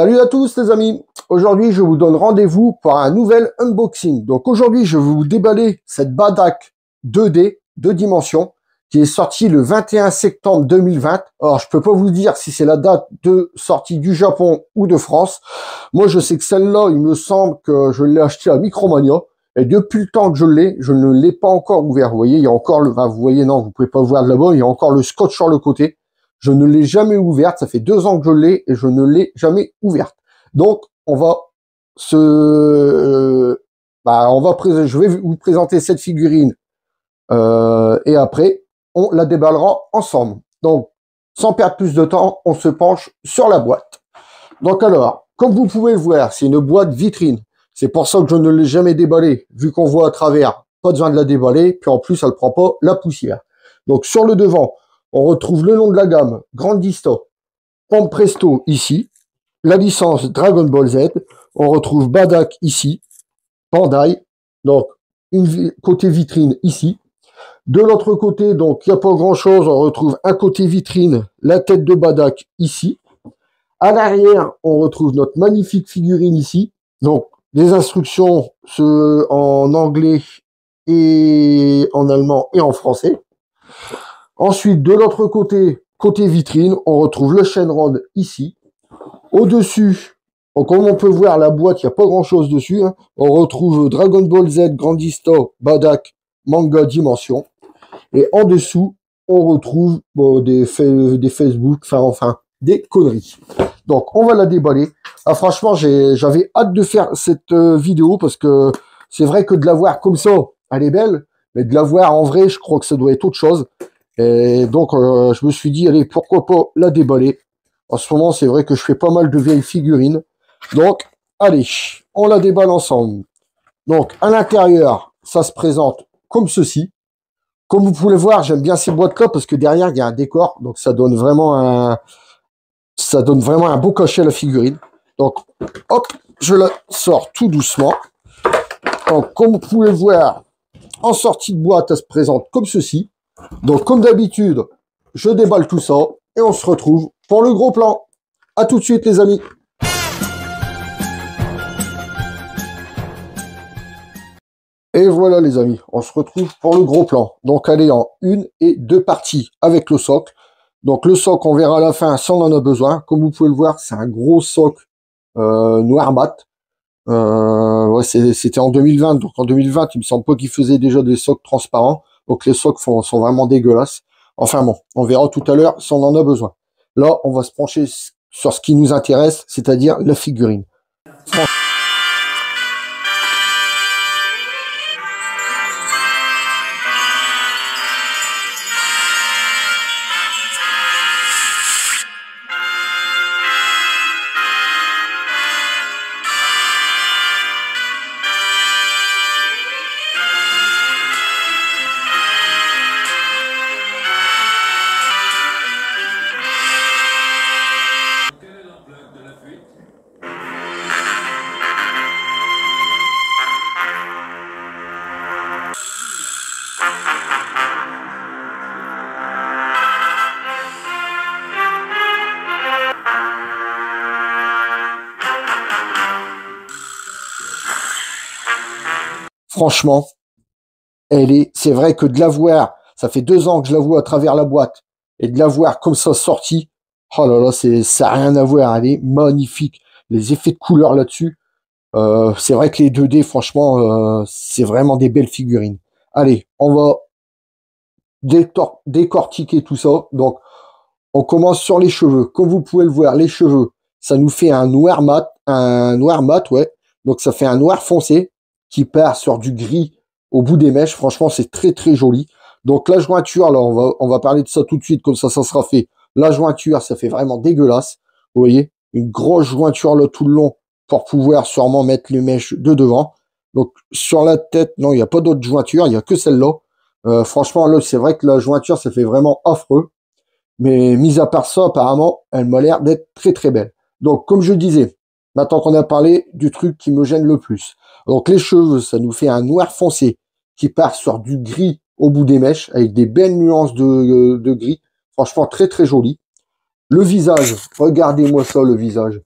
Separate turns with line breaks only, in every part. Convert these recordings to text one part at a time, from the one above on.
Salut à tous les amis. Aujourd'hui, je vous donne rendez-vous pour un nouvel unboxing. Donc aujourd'hui, je vais vous déballer cette Badak 2D, 2 dimensions, qui est sortie le 21 septembre 2020. Alors, je peux pas vous dire si c'est la date de sortie du Japon ou de France. Moi, je sais que celle-là, il me semble que je l'ai achetée à Micromania. Et depuis le temps que je l'ai, je ne l'ai pas encore ouvert. Vous voyez, il y a encore le... Enfin, vous voyez, non, vous pouvez pas voir de là-bas. Il y a encore le scotch sur le côté. Je ne l'ai jamais ouverte. Ça fait 2 ans que je l'ai et je ne l'ai jamais ouverte. Donc, on va je vais vous présenter cette figurine et après, on la déballera ensemble. Donc, sans perdre plus de temps, on se penche sur la boîte. Donc alors, comme vous pouvez le voir, c'est une boîte vitrine. C'est pour ça que je ne l'ai jamais déballée, vu qu'on voit à travers. Pas besoin de la déballer, puis en plus, elle prend pas la poussière. Donc, sur le devant, on retrouve le nom de la gamme, Grandista, Pump Presto ici, la licence Dragon Ball Z, on retrouve Badak ici, Bandai, donc côté vitrine ici. De l'autre côté, donc il n'y a pas grand chose, on retrouve un côté vitrine, la tête de Badak ici. À l'arrière, on retrouve notre magnifique figurine ici. Donc des instructions en anglais et en allemand et en français. Ensuite, de l'autre côté, côté vitrine, on retrouve le Shenron ici. Au-dessus, comme on peut voir la boîte, il n'y a pas grand-chose dessus. Hein. On retrouve Dragon Ball Z, Grandista, Badak, Manga Dimension. Et en dessous, on retrouve des Facebook, enfin, des conneries. Donc, on va la déballer. Ah, franchement, j'avais hâte de faire cette vidéo parce que c'est vrai que de la voir comme ça, elle est belle. Mais de la voir en vrai, je crois que ça doit être autre chose. Et donc, je me suis dit, allez, pourquoi pas la déballer. En ce moment, c'est vrai que je fais pas mal de vieilles figurines. Donc, allez, on la déballe ensemble. Donc, à l'intérieur, ça se présente comme ceci. Comme vous pouvez le voir, j'aime bien ces boîtes-là parce que derrière, il y a un décor. Donc, ça donne vraiment un beau cachet à la figurine. Donc, hop, je la sors tout doucement. Donc, comme vous pouvez le voir, en sortie de boîte, elle se présente comme ceci. Donc, comme d'habitude, je déballe tout ça et on se retrouve pour le gros plan. À tout de suite, les amis. Et voilà, les amis, on se retrouve pour le gros plan. Donc, elle est en 1 et 2 parties avec le socle. Donc, le socle, on verra à la fin si on en a besoin. Comme vous pouvez le voir, c'est un gros socle noir mat. Ouais, c'était en 2020. Donc, en 2020, il me semble pas qu'ils faisaient déjà des socles transparents. Donc, les socles sont vraiment dégueulasses. Enfin bon, on verra tout à l'heure si on en a besoin. Là, on va se pencher sur ce qui nous intéresse, c'est-à-dire la figurine. Franchement, c'est vrai que de la voir, ça fait 2 ans que je la vois à travers la boîte, et de la voir comme ça sortie, oh là là, ça n'a rien à voir, elle est magnifique. Les effets de couleur là-dessus, c'est vrai que les 2D, franchement, c'est vraiment des belles figurines. Allez, on va décortiquer tout ça. Donc, on commence sur les cheveux. Comme vous pouvez le voir, les cheveux, ça nous fait un noir mat, ouais. Donc, ça fait un noir foncé qui part sur du gris au bout des mèches. Franchement, c'est très, très joli. Donc, la jointure, là, on va parler de ça tout de suite, comme ça sera fait. La jointure, ça fait vraiment dégueulasse. Vous voyez, une grosse jointure là tout le long pour pouvoir sûrement mettre les mèches de devant. Donc, sur la tête, non, il n'y a pas d'autre jointure, il n'y a que celle-là. Franchement, là, c'est vrai que la jointure, ça fait vraiment affreux. Mais mis à part ça, apparemment, elle m'a l'air d'être très très belle. Donc, comme je disais, maintenant qu'on a parlé du truc qui me gêne le plus. Donc, les cheveux, ça nous fait un noir foncé qui part sur du gris au bout des mèches, avec des belles nuances de gris. Franchement, très très joli. Le visage, regardez-moi ça, le visage.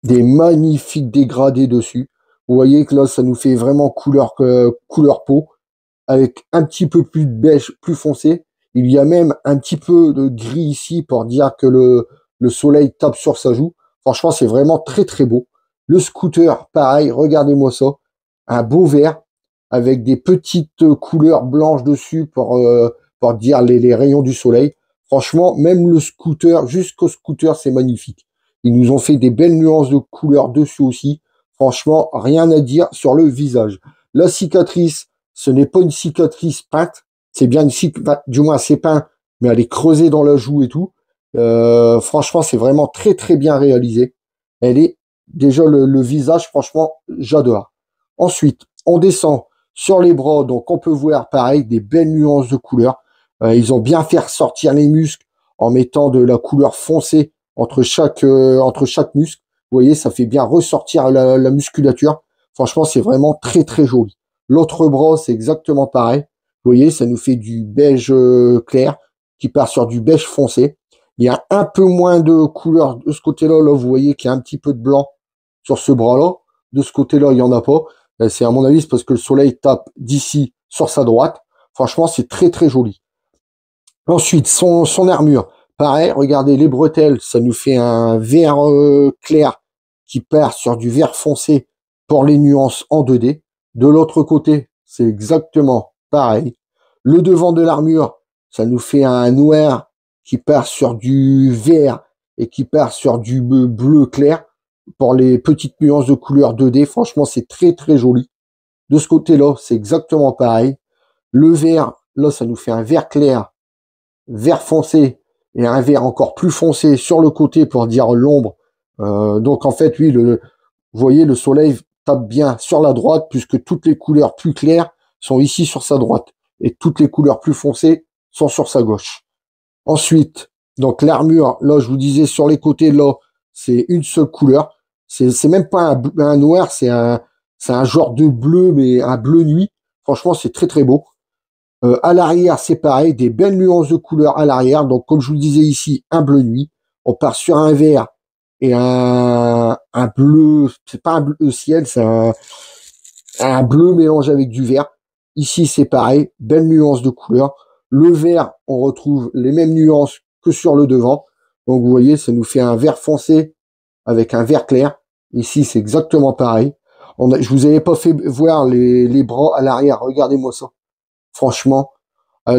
des magnifiques dégradés dessus. Vous voyez que là, ça nous fait vraiment couleur peau, avec un petit peu plus de beige, plus foncé. Il y a même un petit peu de gris ici pour dire que le soleil tape sur sa joue. Franchement, c'est vraiment très très beau. Le scooter, pareil, regardez-moi ça. Un beau vert avec des petites couleurs blanches dessus pour dire les rayons du soleil. Franchement, même le scooter, jusqu'au scooter, c'est magnifique. Ils nous ont fait des belles nuances de couleurs dessus aussi. Franchement, rien à dire sur le visage. La cicatrice, ce n'est pas une cicatrice peinte. C'est bien une cicatrice, du moins c'est peint, mais elle est creusée dans la joue et tout. Franchement, c'est vraiment très très bien réalisé. Elle est déjà le visage, franchement, j'adore. Ensuite, on descend sur les bras, donc on peut voir pareil des belles nuances de couleurs. Ils ont bien fait ressortir les muscles en mettant de la couleur foncée entre chaque muscle. Vous voyez, ça fait bien ressortir la musculature. Franchement, c'est vraiment très très joli. L'autre bras, c'est exactement pareil. Vous voyez, ça nous fait du beige clair qui part sur du beige foncé. Il y a un peu moins de couleur de ce côté-là. Là, vous voyez qu'il y a un petit peu de blanc sur ce bras-là. De ce côté-là, il n'y en a pas. C'est à mon avis, c'est parce que le soleil tape d'ici sur sa droite. Franchement, c'est très très joli. Ensuite, son armure. Pareil, regardez les bretelles, ça nous fait un vert clair qui part sur du vert foncé pour les nuances en 2D. De l'autre côté, c'est exactement pareil. Le devant de l'armure, ça nous fait un noir qui part sur du vert et qui part sur du bleu clair pour les petites nuances de couleur 2D. Franchement, c'est très très joli. De ce côté-là, c'est exactement pareil. Le vert, là, ça nous fait un vert clair, vert foncé et un vert encore plus foncé sur le côté pour dire l'ombre. Donc en fait, oui, vous voyez, le soleil tape bien sur la droite puisque toutes les couleurs plus claires sont ici sur sa droite et toutes les couleurs plus foncées sont sur sa gauche. Ensuite, donc l'armure, là, je vous disais sur les côtés, là, c'est une seule couleur. C'est même pas un noir, c'est un genre de bleu, mais un bleu nuit. Franchement, c'est très très beau. À l'arrière, c'est pareil, des belles nuances de couleurs à l'arrière. Donc, comme je vous le disais ici, un bleu nuit. On part sur un vert et un bleu. C'est pas un bleu ciel, c'est un bleu mélangé avec du vert. Ici, c'est pareil, belle nuance de couleurs. Le vert, on retrouve les mêmes nuances que sur le devant. Donc, vous voyez, ça nous fait un vert foncé avec un vert clair. Ici, c'est exactement pareil. Je vous avais pas fait voir les bras à l'arrière. Regardez-moi ça. Franchement,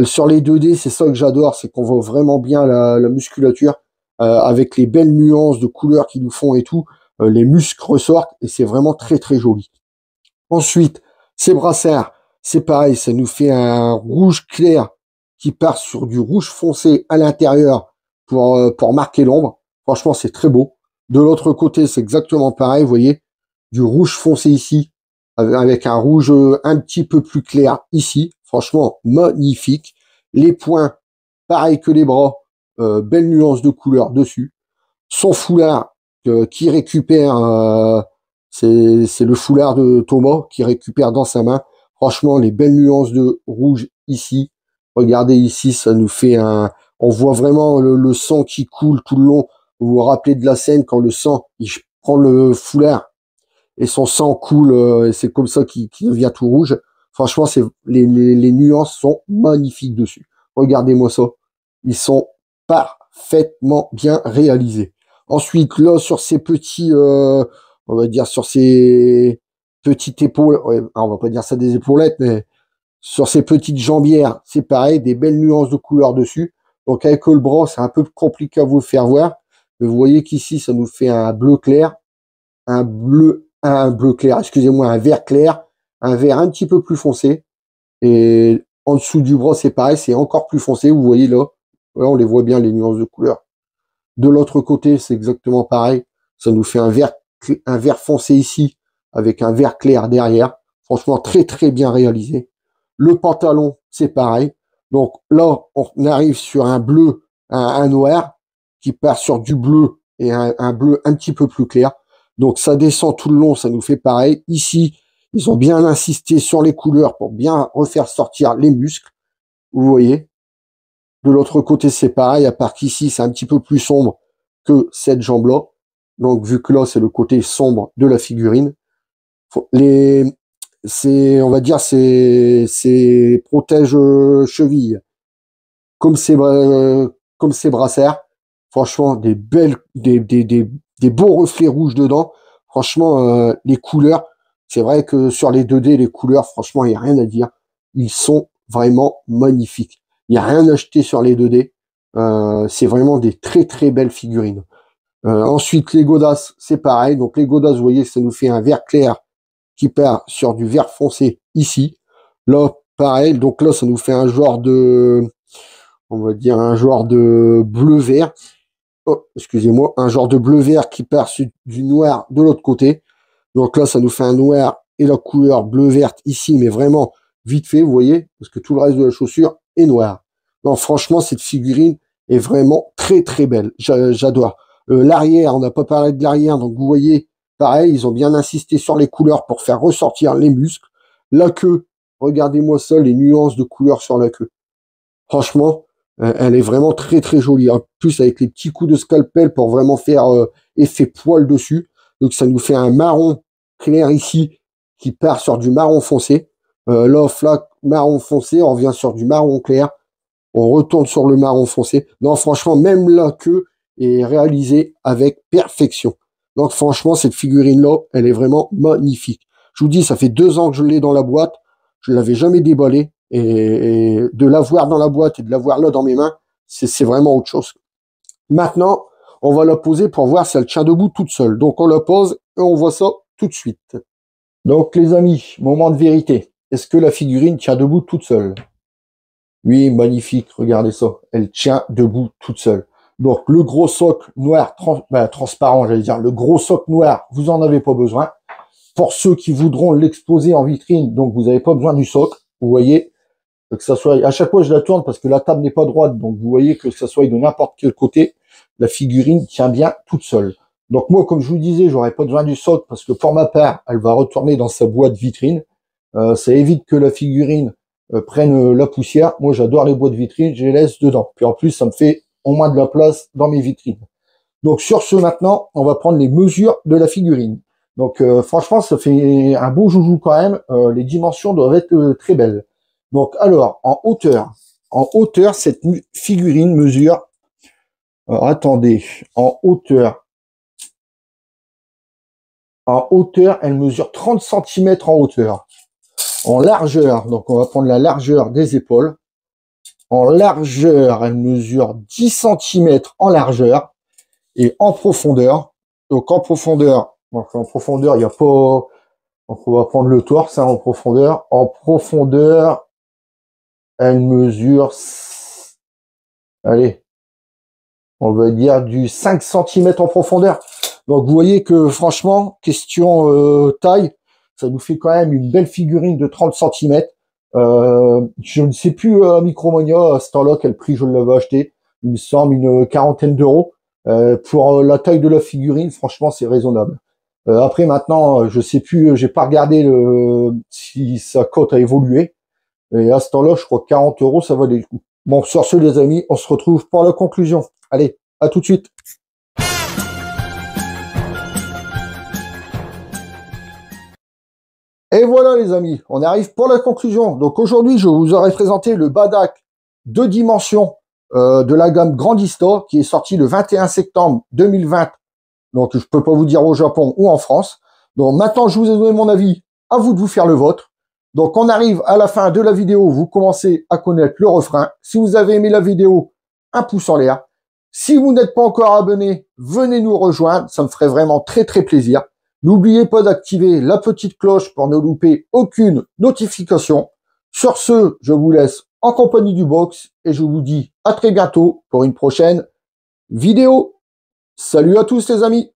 sur les 2D, c'est ça que j'adore, c'est qu'on voit vraiment bien la musculature avec les belles nuances de couleurs qu'ils nous font et tout. Les muscles ressortent et c'est vraiment très très joli. Ensuite, ces brassards, c'est pareil, ça nous fait un rouge clair qui part sur du rouge foncé à l'intérieur pour marquer l'ombre. Franchement, c'est très beau. De l'autre côté, c'est exactement pareil, vous voyez, du rouge foncé ici avec un rouge un petit peu plus clair ici. Franchement, magnifique. Les poings, pareil que les bras, belle nuance de couleur dessus. Son foulard qui récupère, c'est le foulard de Thomas qui récupère dans sa main. Franchement, les belles nuances de rouge ici. Regardez ici, ça nous fait on voit vraiment le sang qui coule tout le long. Vous vous rappelez de la scène quand le sang, il prend le foulard et son sang coule, et c'est comme ça qu'il devient tout rouge. Franchement, les nuances sont magnifiques dessus. Regardez-moi ça. Ils sont parfaitement bien réalisés. Ensuite, là, sur ces petits, on va dire sur ces petites épaules, ouais, on va pas dire ça des épaulettes, mais sur ces petites jambières, c'est pareil, des belles nuances de couleurs dessus. Donc avec le bras, c'est un peu compliqué à vous le faire voir. Mais vous voyez qu'ici, ça nous fait un bleu clair, un bleu clair, excusez-moi, un vert clair, un vert un petit peu plus foncé. Et en dessous du bras, c'est pareil, c'est encore plus foncé. Vous voyez là, on les voit bien, les nuances de couleur. De l'autre côté, c'est exactement pareil. Ça nous fait un vert foncé ici, avec un vert clair derrière. Franchement, très très bien réalisé. Le pantalon, c'est pareil. Donc là, on arrive sur un bleu, un noir, qui part sur du bleu et un bleu un petit peu plus clair. Donc ça descend tout le long, ça nous fait pareil. Ici, ils ont bien insisté sur les couleurs pour bien refaire sortir les muscles. Vous voyez. De l'autre côté, c'est pareil, à part qu'ici, c'est un petit peu plus sombre que cette jambe-là. Donc, vu que là, c'est le côté sombre de la figurine, on va dire, c'est protège cheville, comme ses brassières. Franchement, des beaux reflets rouges dedans. Franchement, les couleurs, c'est vrai que sur les 2D, les couleurs, franchement, il n'y a rien à dire. Ils sont vraiment magnifiques. Il n'y a rien à acheter sur les 2D. C'est vraiment des très très belles figurines. Ensuite, les godasses, c'est pareil. Donc les godasses, vous voyez, ça nous fait un vert clair qui part sur du vert foncé ici. Là, pareil. Donc là, ça nous fait un genre de, on va dire un genre de bleu-vert. Oh, excusez-moi, un genre de bleu-vert qui part sur du noir de l'autre côté. Donc là, ça nous fait un noir et la couleur bleu-verte ici, mais vraiment vite fait, vous voyez, parce que tout le reste de la chaussure est noir. Non, franchement, cette figurine est vraiment très très belle. J'adore. L'arrière, on n'a pas parlé de l'arrière, donc vous voyez, pareil, ils ont bien insisté sur les couleurs pour faire ressortir les muscles. La queue, regardez-moi ça, les nuances de couleurs sur la queue. Franchement, elle est vraiment très très jolie. En plus, avec les petits coups de scalpel pour vraiment faire effet poil dessus. Donc ça nous fait un marron clair ici qui part sur du marron foncé. Là, marron foncé, on revient sur du marron clair. On retourne sur le marron foncé. Non, franchement, même la queue est réalisée avec perfection. Donc franchement, cette figurine-là, elle est vraiment magnifique. Je vous dis, ça fait 2 ans que je l'ai dans la boîte. Je ne l'avais jamais déballée. Et de l'avoir dans la boîte et de l'avoir là dans mes mains, c'est vraiment autre chose. Maintenant, on va la poser pour voir si elle tient debout toute seule. Donc on la pose et on voit ça tout de suite. Donc les amis, moment de vérité. Est-ce que la figurine tient debout toute seule? Oui, magnifique, regardez ça. Elle tient debout toute seule. Donc le gros socle noir, transparent, j'allais dire, le gros socle noir, vous en avez pas besoin. Pour ceux qui voudront l'exposer en vitrine, donc vous n'avez pas besoin du socle. Vous voyez, que ça soit, à chaque fois je la tourne parce que la table n'est pas droite, donc vous voyez que ça soit de n'importe quel côté, la figurine tient bien toute seule. Donc moi, comme je vous disais, j'aurais pas besoin du socle parce que pour ma part, elle va retourner dans sa boîte vitrine. Ça évite que la figurine prenne la poussière. Moi, j'adore les boîtes vitrines, je les laisse dedans. Puis en plus, ça me fait au moins de la place dans mes vitrines. Donc sur ce, maintenant, on va prendre les mesures de la figurine. Donc franchement, ça fait un beau joujou quand même. Les dimensions doivent être très belles. Donc alors, en hauteur, cette figurine mesure, attendez, en hauteur, elle mesure 30 cm en hauteur. En largeur, donc on va prendre la largeur des épaules. En largeur, elle mesure 10 cm en largeur. Et en profondeur, donc en profondeur, il n'y a pas, donc on va prendre le torse, hein, en profondeur. En profondeur, elle mesure, allez, on va dire du 5 cm en profondeur. Donc vous voyez que franchement, question taille, ça nous fait quand même une belle figurine de 30 cm. Je ne sais plus à Micromania à ce temps-là quel prix je l'avais acheté. Il me semble une quarantaine d'euros. Pour la taille de la figurine, franchement, c'est raisonnable. Après, maintenant, je sais plus, j'ai pas regardé si sa cote a évolué. Et à ce temps-là, je crois que 40 euros, ça valait le coup. Bon, sur ce, les amis, on se retrouve pour la conclusion. Allez, à tout de suite. Et voilà, les amis, on arrive pour la conclusion. Donc aujourd'hui, je vous aurais présenté le Badak 2 dimensions de la gamme Grandista, qui est sorti le 21 septembre 2020. Donc, je peux pas vous dire au Japon ou en France. Donc, maintenant, je vous ai donné mon avis. À vous de vous faire le vôtre. Donc, on arrive à la fin de la vidéo. Vous commencez à connaître le refrain. Si vous avez aimé la vidéo, un pouce en l'air. Si vous n'êtes pas encore abonné, venez nous rejoindre. Ça me ferait vraiment très, très plaisir. N'oubliez pas d'activer la petite cloche pour ne louper aucune notification. Sur ce, je vous laisse en compagnie du box et je vous dis à très bientôt pour une prochaine vidéo. Salut à tous les amis!